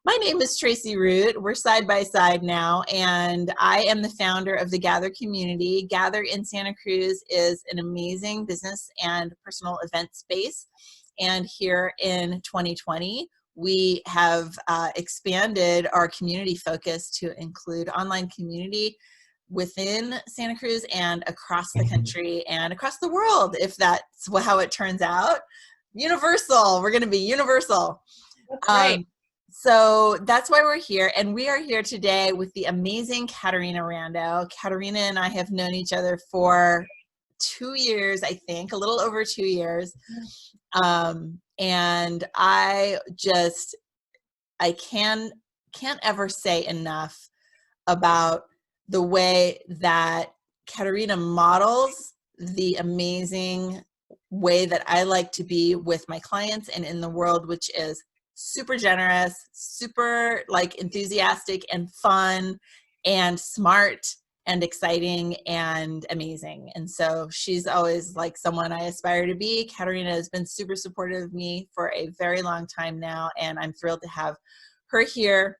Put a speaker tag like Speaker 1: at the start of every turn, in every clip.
Speaker 1: My name is Tracy Root. We're side by side now, and I am the founder of the Gather community. Gather in Santa Cruz is an amazing business and personal event space. And here in 2020, we have expanded our community focus to include online community within Santa Cruz and across the country and across the world, if that's how it turns out. Universal. We're going to be universal.
Speaker 2: That's right.
Speaker 1: So that's why we're here. And we are here today with the amazing Caterina Rando. Caterina and I have known each other for 2 years, I think, a little over 2 years. And I can't ever say enough about the way that Caterina models the amazing way that I like to be with my clients and in the world, which is super generous, super enthusiastic and fun and smart and exciting and amazing. And so she's always someone I aspire to be. Caterina has been super supportive of me for a very long time now, and I'm thrilled to have her here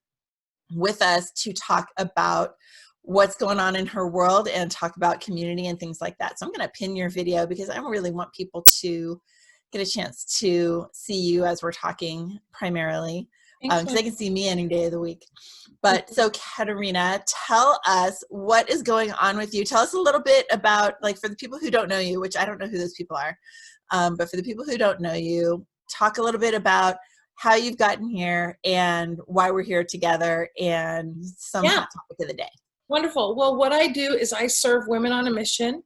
Speaker 1: with us to talk about what's going on in her world and talk about community and things like that. So I'm going to pin your video because I really want people to get a chance to see you as we're talking primarily, because they can see me any day of the week. But so Caterina, tell us what is going on with you. Tell us a little bit about, for the people who don't know you, which I don't know who those people are, but for the people who don't know you, talk a little bit about how you've gotten here and why we're here together and some hot topic of the day.
Speaker 2: Wonderful. Well, what I do is I serve women on a mission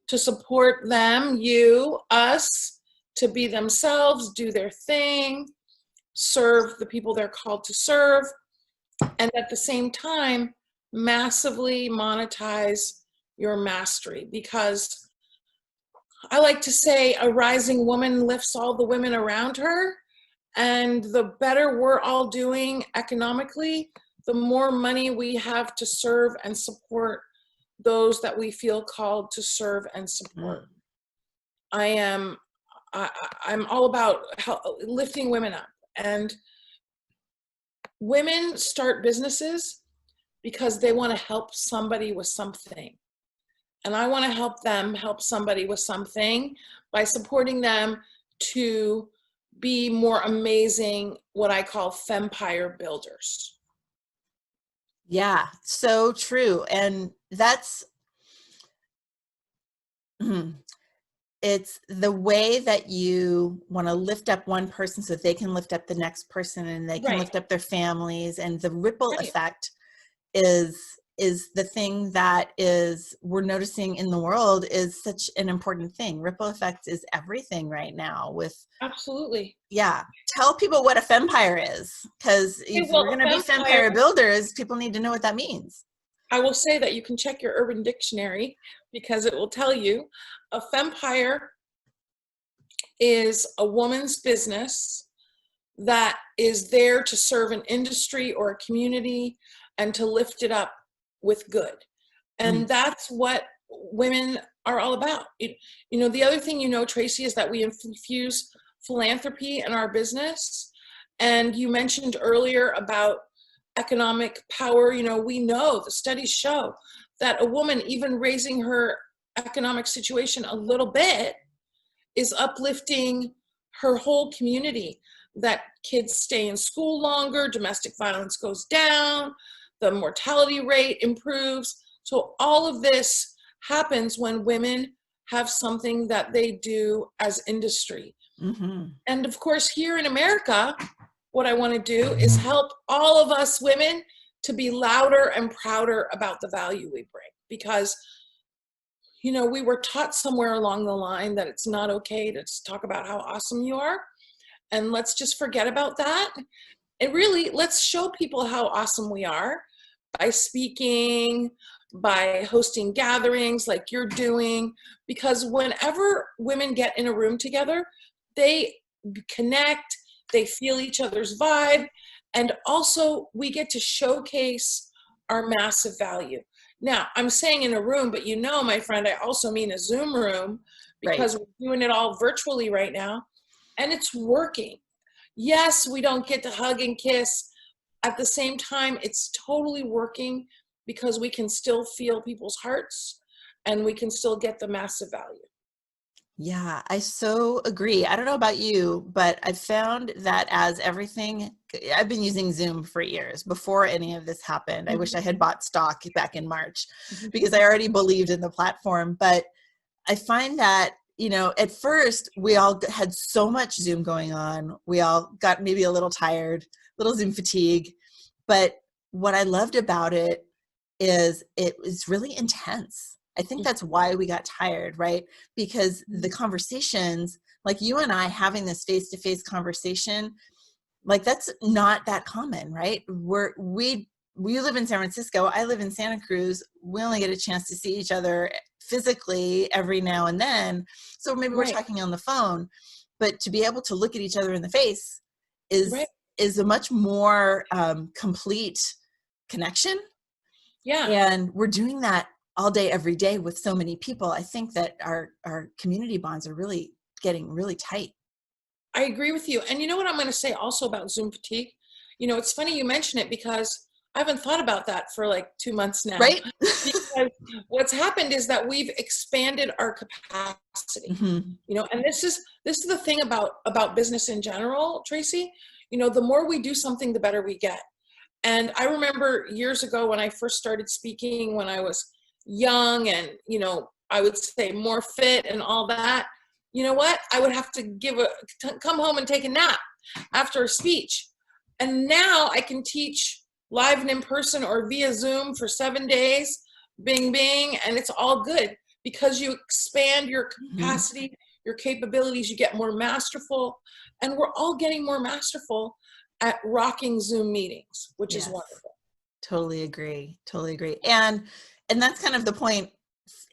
Speaker 2: to support them, you, us, to be themselves, do their thing, serve the people they're called to serve, and at the same time, massively monetize your mastery. Because I like to say a rising woman lifts all the women around her, and the better we're all doing economically, the more money we have to serve and support those that we feel called to serve and support. I'm all about lifting women up, and women start businesses because they want to help somebody with something. And I want to help them help somebody with something by supporting them to be more amazing, what I call fempire builders.
Speaker 1: Yeah, so true. And that's, it's the way that you want to lift up one person so that they can lift up the next person and they can lift up their families. And the ripple effect is the thing that we're noticing in the world is such an important thing. Ripple effect is everything right now with.
Speaker 2: Absolutely.
Speaker 1: Yeah. Tell people what a fempire is, because if we're going to be fempire builders, people need to know what that means.
Speaker 2: I will say that you can check your Urban Dictionary because it will tell you a fempire is a woman's business that is there to serve an industry or a community and to lift it up with good. And that's what women are all about. The other thing, Tracy, is that we infuse philanthropy in our business. And you mentioned earlier about economic power. We know the studies show that a woman, even raising her economic situation a little bit, is uplifting her whole community, that kids stay in school longer, domestic violence goes down, the mortality rate improves. So all of this happens when women have something that they do as industry. And of course, here in America, what I want to do is help all of us women to be louder and prouder about the value we bring. Because, we were taught somewhere along the line that it's not okay to just talk about how awesome you are. And let's just forget about that. And really, let's show people how awesome we are by speaking, by hosting gatherings like you're doing. Because whenever women get in a room together, they connect, they feel each other's vibe, and also we get to showcase our massive value. Now, I'm saying in a room, but my friend, I also mean a Zoom room, because we're doing it all virtually right now, and it's working. Yes, we don't get to hug and kiss, at the same time, it's totally working because we can still feel people's hearts and we can still get the massive value.
Speaker 1: Yeah, I so agree. I don't know about you, but I've found that as everything, I've been using Zoom for years before any of this happened. I wish I had bought stock back in March because I already believed in the platform. But I find that, at first we all had so much Zoom going on. We all got maybe a little tired, little Zoom fatigue. But what I loved about it is it was really intense. I think that's why we got tired, right? Because the conversations, like you and I having this face-to-face conversation, like that's not that common, right? We live in San Francisco. I live in Santa Cruz. We only get a chance to see each other physically every now and then. So maybe we're
Speaker 2: Right,
Speaker 1: talking on the phone, but to be able to look at each other in the face is
Speaker 2: right.
Speaker 1: is a much more complete connection.
Speaker 2: Yeah.
Speaker 1: And we're doing that all day, every day with so many people. I think that our community bonds are really getting really tight.
Speaker 2: I agree with you. And you know what I'm going to say also about Zoom fatigue? It's funny you mention it because I haven't thought about that for like 2 months now.
Speaker 1: Right?
Speaker 2: Because what's happened is that we've expanded our capacity.
Speaker 1: Hmm.
Speaker 2: And this is the thing about business in general, Tracy. The more we do something, the better we get. And I remember years ago when I first started speaking, when I was young and, I would say more fit and all that, you know what? I would have to come home and take a nap after a speech. And now I can teach live and in person or via Zoom for 7 days, bing, bing, and it's all good because you expand your
Speaker 1: Hmm.
Speaker 2: capacity, your capabilities, you get more masterful, and we're all getting more masterful at rocking Zoom meetings, which is
Speaker 1: Yes.
Speaker 2: wonderful.
Speaker 1: Totally agree. Totally agree. And that's kind of the point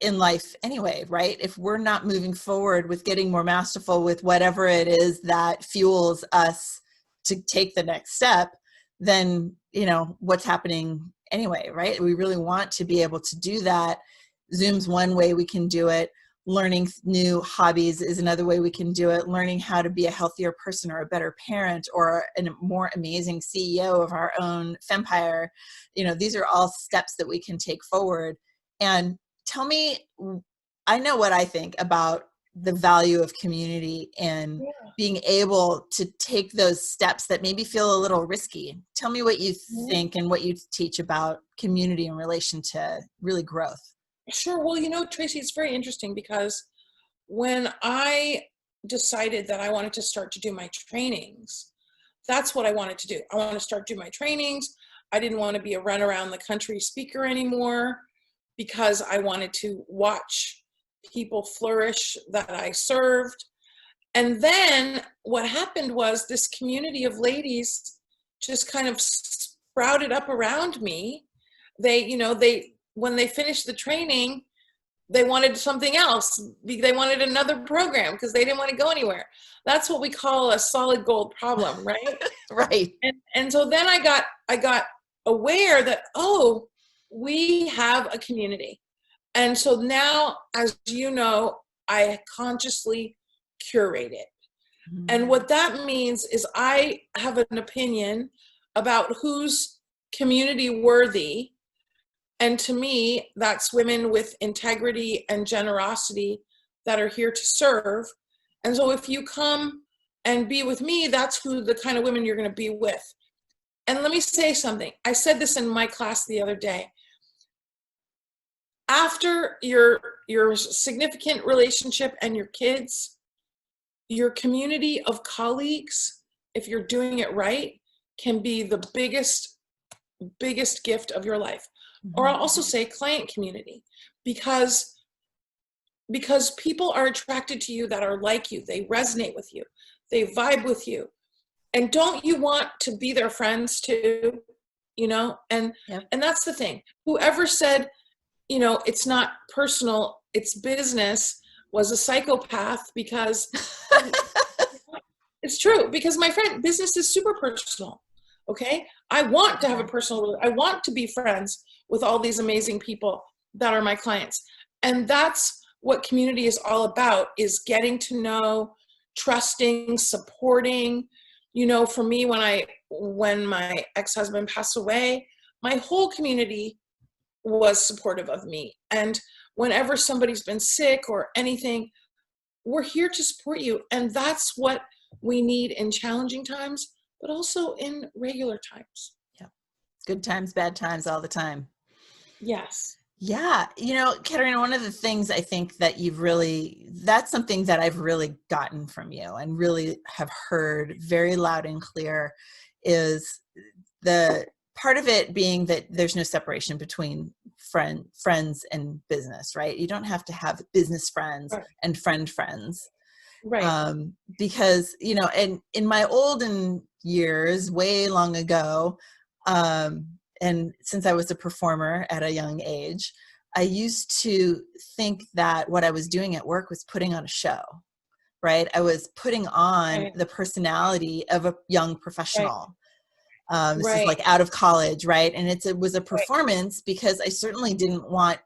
Speaker 1: in life anyway, right? If we're not moving forward with getting more masterful with whatever it is that fuels us to take the next step, then, what's happening anyway, right? We really want to be able to do that. Zoom's one way we can do it. Learning new hobbies is another way we can do it. Learning how to be a healthier person or a better parent or a more amazing CEO of our own empire. These are all steps that we can take forward. And tell me, I know what I think about the value of community and
Speaker 2: Yeah.
Speaker 1: being able to take those steps that maybe feel a little risky. Tell me what you
Speaker 2: Mhm.
Speaker 1: think and what you teach about community in relation to really growth.
Speaker 2: Sure. Well, Tracy, it's very interesting because when I decided that I wanted to start to do my trainings, that's what I wanted to do. I want to start doing my trainings. I didn't want to be a run around the country speaker anymore because I wanted to watch people flourish that I served. And then what happened was this community of ladies just kind of sprouted up around me. They when they finished the training, they wanted something else. They wanted another program because they didn't want to go anywhere. That's what we call a solid gold problem, right?
Speaker 1: Right.
Speaker 2: And so then I got aware that, oh, we have a community. And so now, as you know, I consciously curate it. And
Speaker 1: Mhm.
Speaker 2: what that means is I have an opinion about who's community worthy. And to me, that's women with integrity and generosity that are here to serve. And so if you come and be with me, that's who the kind of women you're going to be with. And let me say something. I said this in my class the other day. After your significant relationship and your kids, your community of colleagues, if you're doing it right, can be the biggest gift of your life. Or I'll
Speaker 1: Mhm.
Speaker 2: also say client community, because people are attracted to you that are like you. They resonate with you. They vibe with you. And don't you want to be their friends too? And
Speaker 1: Yep.
Speaker 2: that's the thing. Whoever said, it's not personal, it's business, was a psychopath, because it's true. Because my friend, business is super personal. Okay? I want to have a
Speaker 1: Yeah.
Speaker 2: personal, I want to be friends with all these amazing people that are my clients. And that's what community is all about, is getting to know, trusting, supporting, For me, when my ex-husband passed away, my whole community was supportive of me. And whenever somebody's been sick or anything, we're here to support you. And that's what we need in challenging times, but also in regular times.
Speaker 1: Yeah. Good times, bad times, all the time.
Speaker 2: Yes.
Speaker 1: Yeah. Caterina, one of the things I think that that's something that I've really gotten from you and really have heard very loud and clear, is the part of it being that there's no separation between friends and business, right? You don't have to have business friends
Speaker 2: Right.
Speaker 1: and friends.
Speaker 2: Right.
Speaker 1: Because, and in my olden years, way long ago, and since I was a performer at a young age, I used to think that what I was doing at work was putting on a show, right? I was putting on
Speaker 2: Right.
Speaker 1: the personality of a young
Speaker 2: Right.
Speaker 1: professional. This is
Speaker 2: Right.
Speaker 1: like out of college, right? And it was a
Speaker 2: Right.
Speaker 1: performance, because I certainly didn't want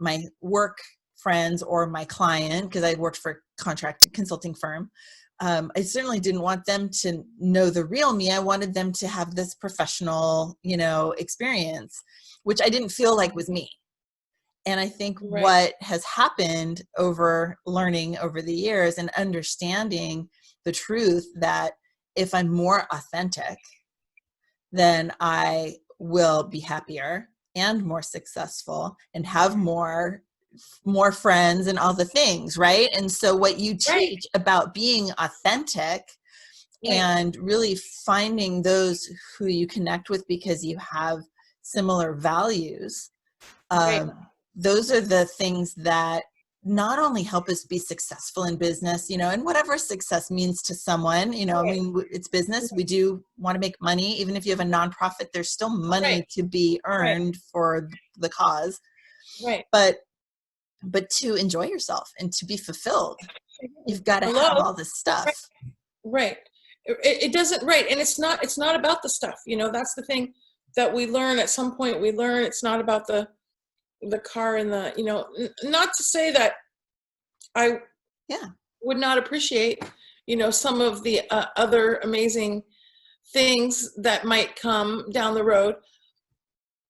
Speaker 1: my work friends or my client, because I worked for a contract consulting firm. I certainly didn't want them to know the real me. I wanted them to have this professional, experience, which I didn't feel like was me. And I think
Speaker 2: Right.
Speaker 1: what has happened over learning over the years and understanding the truth that if I'm more authentic, then I will be happier and more successful and have more friends and all the things, right? And so what you
Speaker 2: Right.
Speaker 1: teach about being authentic
Speaker 2: Right.
Speaker 1: and really finding those who you connect with because you have similar values,
Speaker 2: Right.
Speaker 1: those are the things that not only help us be successful in business, and whatever success means to someone, I
Speaker 2: Right.
Speaker 1: mean, it's business. We do want to make money. Even if you have a nonprofit, there's still
Speaker 2: Right.
Speaker 1: money to be
Speaker 2: Right.
Speaker 1: earned for the cause.
Speaker 2: Right.
Speaker 1: But to enjoy yourself and to be fulfilled, you've got to
Speaker 2: Hello.
Speaker 1: have all this stuff.
Speaker 2: Right. It doesn't, right. And it's not about the stuff, that's the thing that we learn at some point. We learn it's not about the car and not to say that I
Speaker 1: Yeah.
Speaker 2: would not appreciate, some of the other amazing things that might come down the road.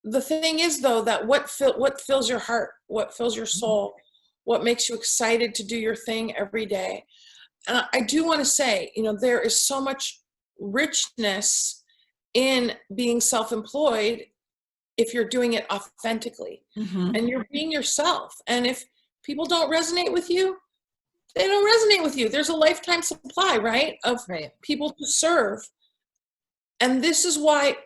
Speaker 2: The thing is, though, that what fills your heart, what fills your soul, what makes you excited to do your thing every day. And I do want to say, there is so much richness in being self-employed if you're doing it authentically and you're being yourself. And if people don't resonate with you, they don't resonate with you. There's a lifetime supply, right, of people to serve. And this is why,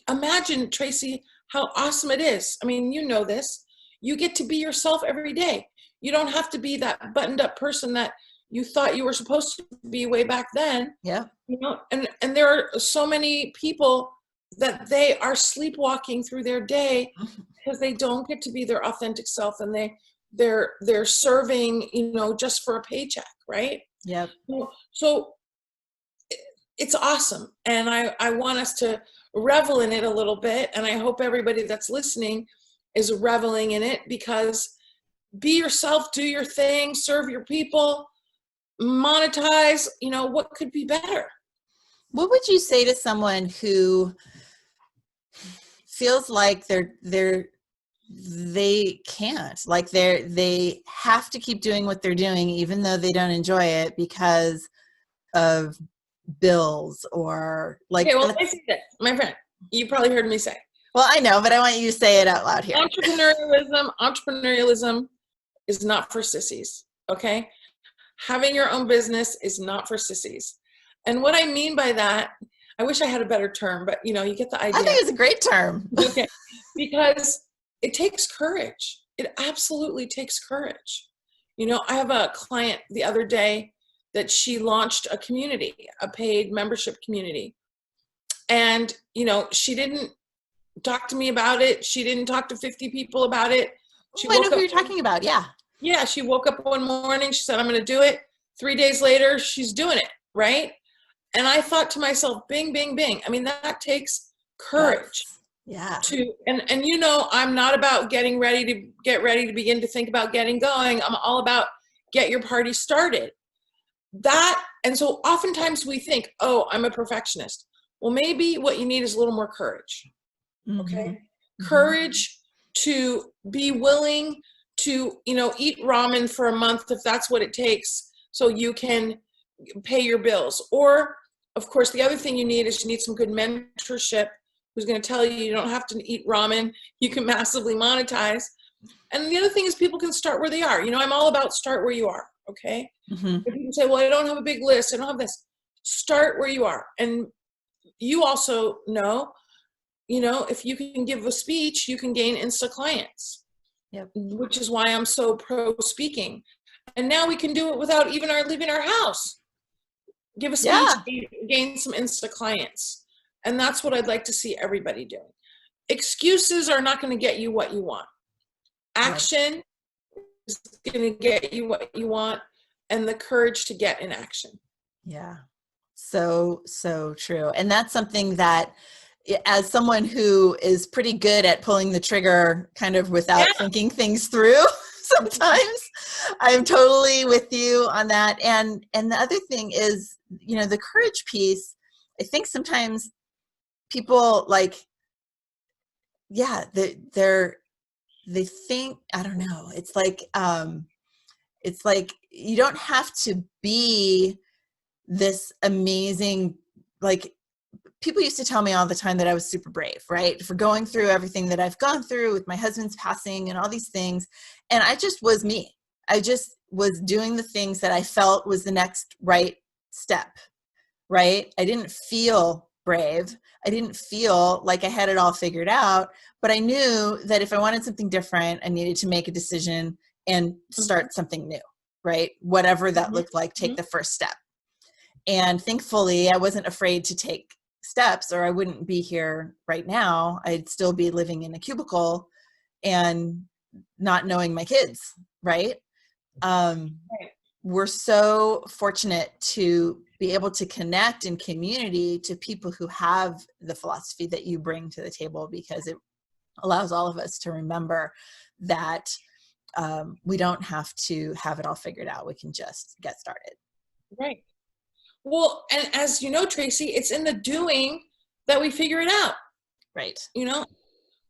Speaker 2: imagine, Tracy, how awesome it is. I mean, you know this. You get to be yourself every day. You don't have to be that buttoned up person that you thought you were supposed to be way back then.
Speaker 1: Yeah.
Speaker 2: And there are so many people that they are sleepwalking through their day because they don't get to be their authentic self, and they're serving, just for a paycheck, right?
Speaker 1: Yep.
Speaker 2: So it's awesome. And I want us to revel in it a little bit. And I hope everybody that's listening is reveling in it, because be yourself, do your thing, serve your people, monetize, what could be better?
Speaker 1: What would you say to someone who feels like they can't, like they have to keep doing what they're doing even though they don't enjoy it because of bills or like?
Speaker 2: Okay, well, I see this, my friend. You probably heard me say.
Speaker 1: Well, I know, but I want you to say it out loud here.
Speaker 2: Entrepreneurialism is not for sissies, okay? Having your own business is not for sissies. And what I mean by that, I wish I had a better term, but you get the idea.
Speaker 1: I think it's a great term.
Speaker 2: Okay, because it takes courage. It absolutely takes courage. I have a client the other day that she launched a community, a paid membership community. And, she didn't talk to me about it. She didn't talk to 50 people about it.
Speaker 1: I know who you're talking about. Yeah.
Speaker 2: Yeah. She woke up one morning. She said, I'm going to do it. 3 days later, she's doing it. Right. And I thought to myself, bing, bing, bing. I mean, that takes courage.
Speaker 1: Yeah.
Speaker 2: And I'm not about get ready to begin to think about getting going. I'm all about get your party started. And so oftentimes we think, oh, I'm a perfectionist. Well, maybe what you need is a little more courage. Okay.
Speaker 1: Mm-hmm.
Speaker 2: Courage to be willing to, eat ramen for a month if that's what it takes so you can pay your bills. Or, of course, the other thing you need is you need some good mentorship who's going to tell you don't have to eat ramen. You can massively monetize. And the other thing is people can start where they are. I'm all about start where you are. Okay.
Speaker 1: Mm-hmm.
Speaker 2: If you can say, well, I don't have a big list. I don't have this. Start where you are. And you also know, if you can give a speech, you can gain Insta clients.
Speaker 1: Yep.
Speaker 2: Which is why I'm so pro speaking. And now we can do it without even leaving our house. Give a speech, gain some Insta clients. And that's what I'd like to see everybody doing. Excuses are not going to get you what you want. Action is going to get you what you want, and the courage to get in action.
Speaker 1: Yeah. So true. And that's something that, as someone who is pretty good at pulling the trigger kind of without thinking things through, sometimes I'm totally with you on that. And the other thing is, the courage piece, I think sometimes people they think, I don't know, it's like you don't have to be this amazing, people used to tell me all the time that I was super brave, right? For going through everything that I've gone through with my husband's passing and all these things. And I just was me. I just was doing the things that I felt was the next right step, right? I didn't feel brave. I didn't feel like I had it all figured out, but I knew that if I wanted something different, I needed to make a decision and start something new, right? Whatever that looked like, take the first step. And thankfully, I wasn't afraid to take steps, or I wouldn't be here right now. I'd still be living in a cubicle and not knowing my kids, right? We're so fortunate to be able to connect in community to people who have the philosophy that you bring to the table, because it allows all of us to remember that we don't have to have it all figured out. We can just get started.
Speaker 2: Right. Well, and as you know, Tracy, it's in the doing that we figure it out.
Speaker 1: Right.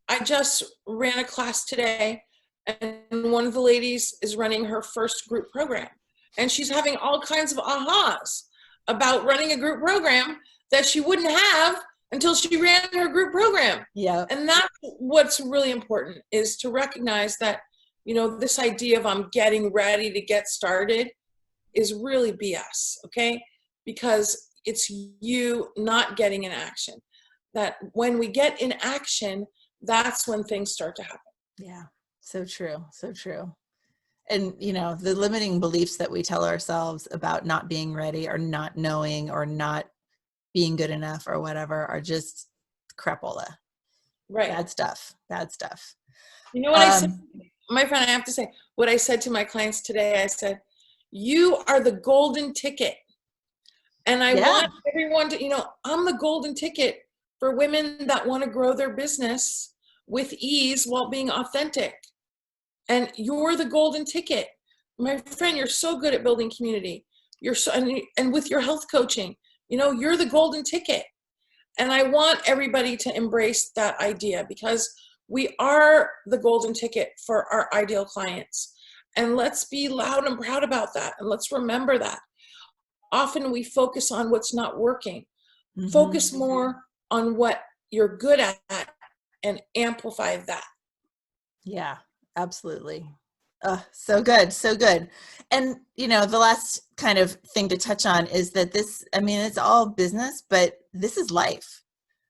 Speaker 2: I just ran a class today, and one of the ladies is running her first group program, and she's having all kinds of ahas about running a group program that she wouldn't have until she ran her group program.
Speaker 1: Yeah.
Speaker 2: And that's what's really important, is to recognize that, this idea of I'm getting ready to get started is really BS. Okay. Because it's you not getting in action. That when we get in action, that's when things start to happen.
Speaker 1: Yeah, so true, so true. And, the limiting beliefs that we tell ourselves about not being ready or not knowing or not being good enough or whatever are just crapola.
Speaker 2: Right.
Speaker 1: Bad stuff.
Speaker 2: You know what I said? My friend, I have to say, what I said to my clients today, I said, you are the golden ticket. And I want everyone to, I'm the golden ticket for women that want to grow their business with ease while being authentic. And you're the golden ticket. My friend, you're so good at building community. You're so, and with your health coaching, you're the golden ticket. And I want everybody to embrace that idea, because we are the golden ticket for our ideal clients. And let's be loud and proud about that. And let's remember that. Often we focus on what's not working. Focus more on what you're good at and amplify that.
Speaker 1: Yeah, absolutely. So good. So good. And, the last kind of thing to touch on is that it's all business, but this is life.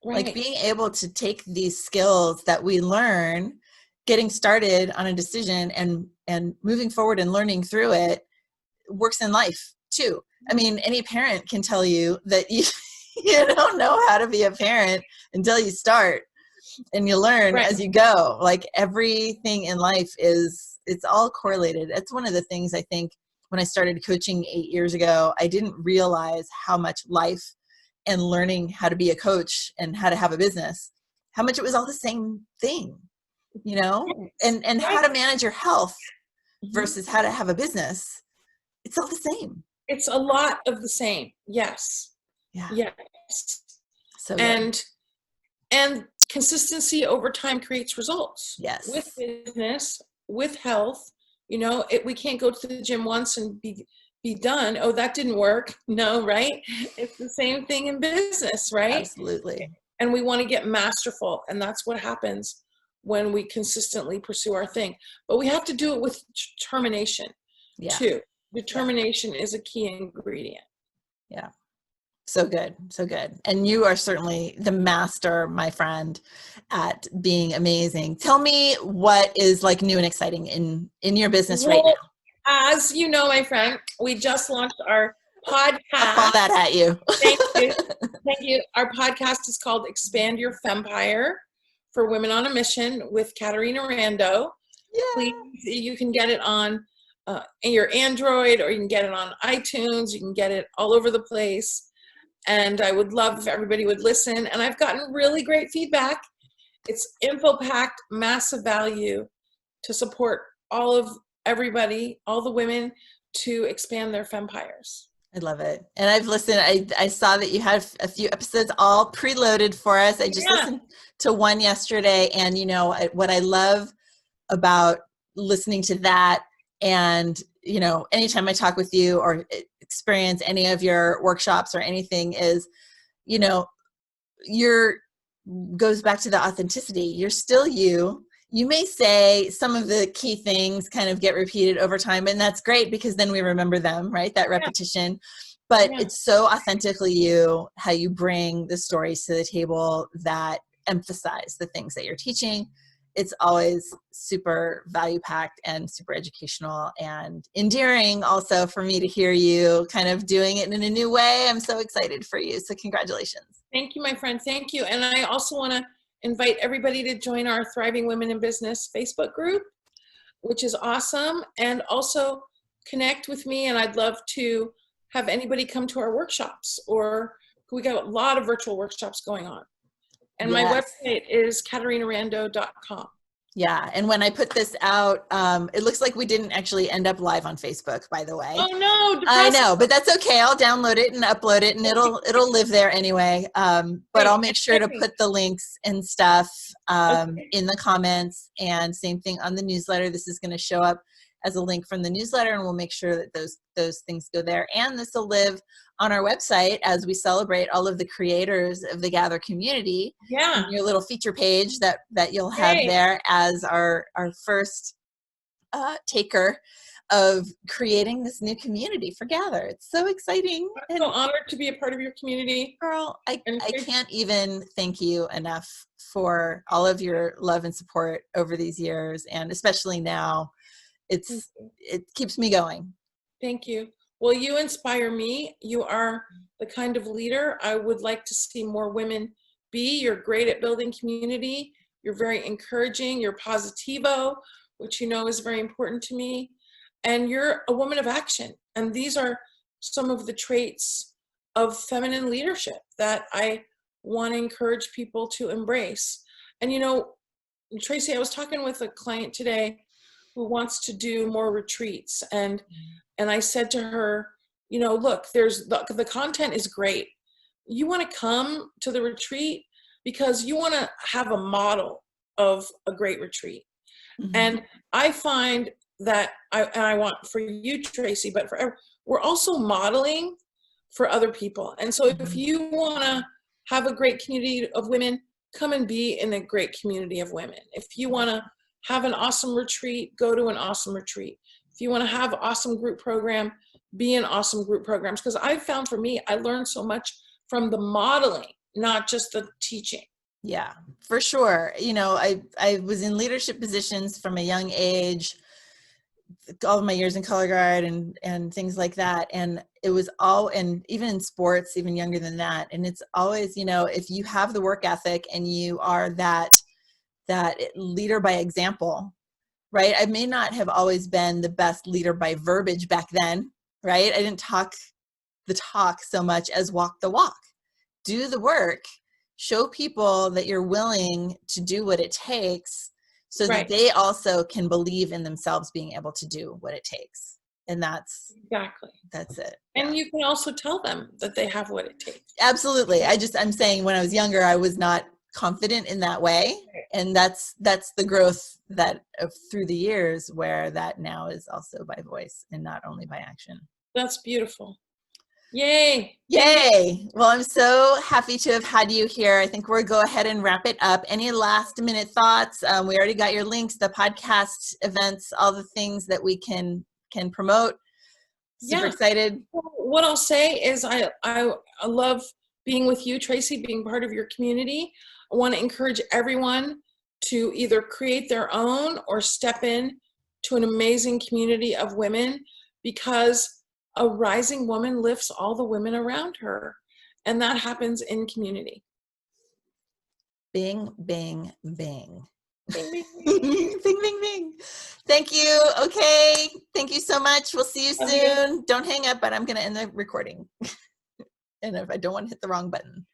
Speaker 2: Right.
Speaker 1: Like being able to take these skills that we learn, getting started on a decision and moving forward and learning through it, works in life too. Any parent can tell you that you don't know how to be a parent until you start, and you learn as you go. Like everything in life it's all correlated. That's one of the things I think when I started coaching 8 years ago, I didn't realize how much life and learning how to be a coach and how to have a business, how much it was all the same thing, and how to manage your health versus how to have a business. It's all the same.
Speaker 2: It's a lot of the same. Yes.
Speaker 1: Yeah.
Speaker 2: Yes.
Speaker 1: So good.
Speaker 2: And consistency over time creates results. With
Speaker 1: Yes.
Speaker 2: business, with health, we can't go to the gym once and be done. Oh, that didn't work. No, right? It's the same thing in business, right?
Speaker 1: Absolutely.
Speaker 2: And we want to get masterful, and that's what happens when we consistently pursue our thing. But we have to do it with determination
Speaker 1: Yeah.
Speaker 2: too.
Speaker 1: Yeah.
Speaker 2: Determination is a key ingredient.
Speaker 1: Yeah. So good. So good. And you are certainly the master, my friend, at being amazing. Tell me what is like new and exciting in your business right
Speaker 2: Well,
Speaker 1: now.
Speaker 2: as you know, my friend, we just launched our
Speaker 1: I'll fall
Speaker 2: podcast.
Speaker 1: that at you.
Speaker 2: Thank you. Thank you. Our podcast is called Expand Your Fempire for Women on a Mission with Caterina Rando.
Speaker 1: Yeah.
Speaker 2: Please, you can get it on your Android, or you can get it on iTunes. You can get it all over the place. And I would love if everybody would listen. And I've gotten really great feedback. It's info-packed, massive value to support everybody, all the women, to expand their fempires.
Speaker 1: I love it. And I've listened, I saw that you had a few episodes all preloaded for us. I just listened to one yesterday, and what I love about listening to that, and anytime I talk with you or experience any of your workshops or anything, is you're goes back to the authenticity. You're still you. You may say some of the key things kind of get repeated over time, and that's great because then we remember them, right? That repetition. But it's so authentically you, how you bring the stories to the table that emphasize the things that you're teaching. It's always super value packed and super educational and endearing also for me to hear you kind of doing it in a new way. I'm so excited for you. So congratulations.
Speaker 2: Thank you, my friend. Thank you. And I also want to invite everybody to join our Thriving Women in Business Facebook group, which is awesome. And also connect with me. And I'd love to have anybody come to our workshops, or we got a lot of virtual workshops going on. And my website is CaterinaRando.com.
Speaker 1: Yeah, and when I put this out, it looks like we didn't actually end up live on Facebook, by the way.
Speaker 2: Oh no,
Speaker 1: I know, but that's okay. I'll download it and upload it, and it'll live there anyway. But I'll make sure to put the links and stuff in the comments, and same thing on the newsletter. This is going to show up as a link from the newsletter, and we'll make sure that those things go there. And this will live on our website as we celebrate all of the creators of the Gather community.
Speaker 2: Yeah.
Speaker 1: Your little feature page that you'll have there as our first taker of creating this new community for Gather. It's so exciting.
Speaker 2: I'm so honored to be a part of your community.
Speaker 1: Girl, I can't even thank you enough for all of your love and support over these years, and especially now. It keeps me going.
Speaker 2: Thank you. Well, you inspire me. You are the kind of leader I would like to see more women be. You're great at building community. You're very encouraging. You're positivo, which is very important to me. And you're a woman of action. And these are some of the traits of feminine leadership that I want to encourage people to embrace. And Tracy, I was talking with a client today who wants to do more retreats, and I said to her, look, there's the content is great. You want to come to the retreat because you want to have a model of a great retreat. Mm-hmm. And I find that I want for you, Tracy, but we're also modeling for other people. And so if you want to have a great community of women, come and be in a great community of women. If you want to have an awesome retreat, go to an awesome retreat. If you want to have an awesome group program, be in awesome group programs. Because I've found for me, I learned so much from the modeling, not just the teaching.
Speaker 1: Yeah, for sure. I was in leadership positions from a young age, all of my years in color guard and things like that. And it was and even in sports, even younger than that. And it's always, if you have the work ethic and you are that leader by example, right? I may not have always been the best leader by verbiage back then, right? I didn't talk the talk so much as walk the walk. Do the work. Show people that you're willing to do what it takes so that they also can believe in themselves being able to do what it takes. And that's
Speaker 2: Exactly.
Speaker 1: it.
Speaker 2: And you can also tell them that they have what it takes.
Speaker 1: Absolutely. I'm saying when I was younger, I was not confident in that way. And that's the growth that through the years, where that now is also by voice and not only by action.
Speaker 2: That's beautiful. Yay.
Speaker 1: Yay. Well, I'm so happy to have had you here. I think we'll go ahead and wrap it up. Any last minute thoughts? We already got your links, the podcast events, all the things that we can promote. Super excited.
Speaker 2: What I'll say is I love being with you, Tracy, being part of your community. I want to encourage everyone to either create their own or step in to an amazing community of women, because a rising woman lifts all the women around her, and that happens in community.
Speaker 1: Bing, bing, bing.
Speaker 2: Bing, bing,
Speaker 1: bing, bing, bing. Thank you. Okay. Thank you so much. We'll see you soon. Don't hang up, but I'm going to end the recording. And if I don't want to hit the wrong button.